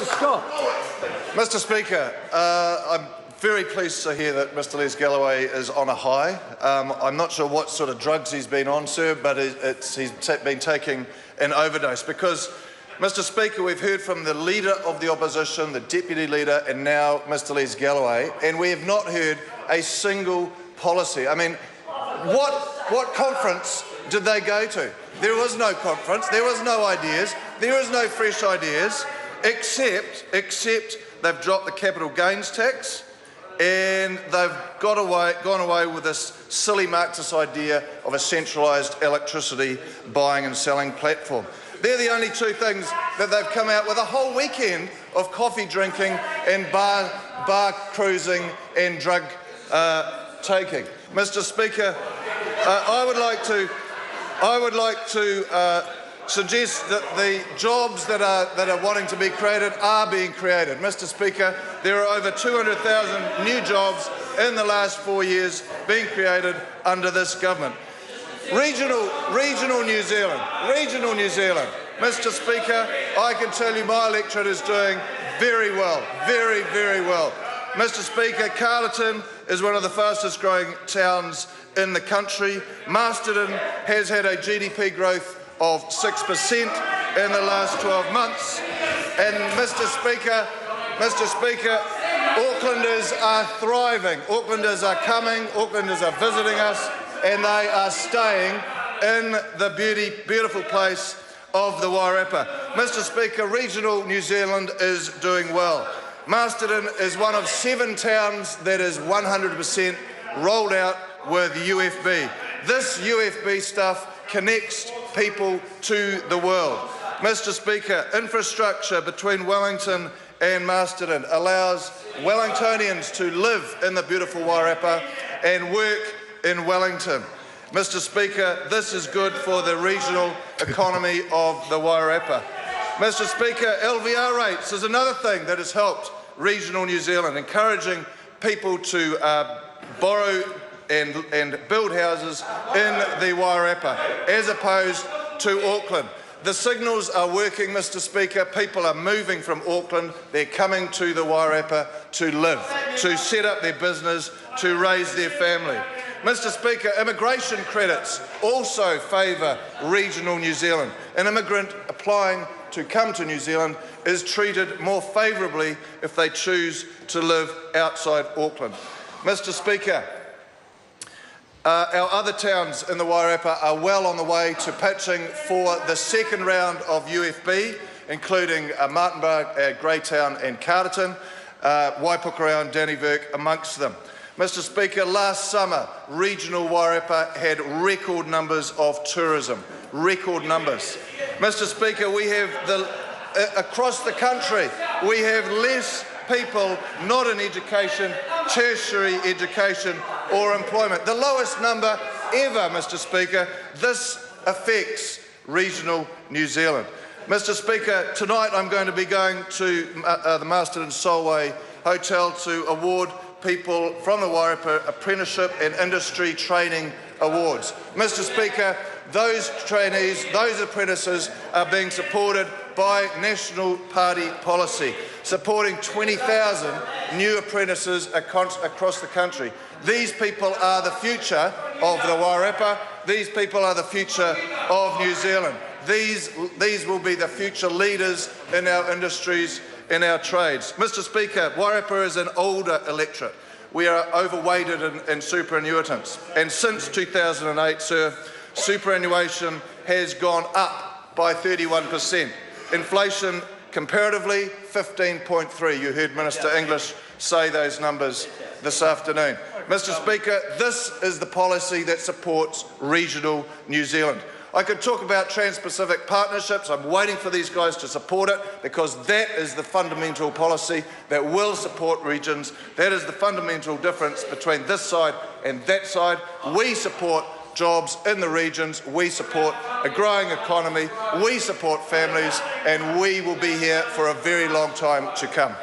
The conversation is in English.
Mr Scott. Mr Speaker, I'm very pleased to hear that Mr Les Galloway is on a high. I'm not sure what sort of drugs he's been on, sir, but he's been taking an overdose because, Mr Speaker, we've heard from the Leader of the Opposition, the Deputy Leader, and now Mr Les Galloway, and we have not heard a single policy. I mean, what conference did they go to? There was no conference, there was no ideas, there is no fresh ideas, except they've dropped the capital gains tax and they've gone away with this silly Marxist idea of a centralised electricity buying and selling platform. They're the only two things that they've come out with a whole weekend of coffee drinking and bar cruising and drug taking. Mr Speaker, I would like to suggest that the jobs that are wanting to be created are being created. Mr Speaker, there are over 200,000 new jobs in the last 4 years being created under this government. Regional New Zealand. Mr Speaker, I can tell you my electorate is doing very well, very well. Mr Speaker, Carleton is one of the fastest growing towns in the country. Masterton has had a GDP growth of 6% in the last 12 months. And Mr Speaker, Aucklanders are thriving. Aucklanders are coming, Aucklanders are visiting us, and they are staying in the beautiful place of the Wairarapa. Mr Speaker, regional New Zealand is doing well. Masterton is one of 7 towns that is 100% rolled out with UFB. This UFB stuff connects people to the world. Mr Speaker, infrastructure between Wellington and Masterton allows Wellingtonians to live in the beautiful Wairarapa and work in Wellington. Mr Speaker, this is good for the regional economy of the Wairarapa. Mr Speaker, LVR rates is another thing that has helped regional New Zealand, encouraging people to borrow and build houses in the Wairarapa, as opposed to Auckland. The signals are working, Mr Speaker. People are moving from Auckland. They're coming to the Wairarapa to live, to set up their business, to raise their family. Mr Speaker, immigration credits also favour regional New Zealand. An immigrant applying to come to New Zealand is treated more favourably if they choose to live outside Auckland. Mr Speaker, our other towns in the Wairarapa are well on the way to pitching for the second round of UFB, including Martinburg, Greytown and Carterton, Waipukurau and Dannevirke amongst them. Mr Speaker, last summer, regional Wairarapa had record numbers of tourism, record numbers. Mr Speaker, we have across the country, we have less people not in education, tertiary education or employment. The lowest number ever, Mr Speaker. This affects regional New Zealand. Mr Speaker, tonight I'm going to be going to the Masterton Solway Hotel to award people from the Wairarapa Apprenticeship and Industry Training Awards. Mr Speaker, those trainees, those apprentices are being supported by National Party policy, supporting 20,000 new apprentices across the country. These people are the future of the Wairarapa. These people are the future of New Zealand. These will be the future leaders in our industries, in our trades. Mr Speaker, Wairarapa is an older electorate. We are overweighted in superannuitants. And since 2008, sir, superannuation has gone up by 31%. Inflation, comparatively, 15.3. You heard Minister English say those numbers this afternoon. Mr Speaker, this is the policy that supports regional New Zealand. I could talk about Trans-Pacific partnerships. I'm waiting for these guys to support it because that is the fundamental policy that will support regions. That is the fundamental difference between this side and that side. We support jobs in the regions, we support a growing economy, we support families, and we will be here for a very long time to come.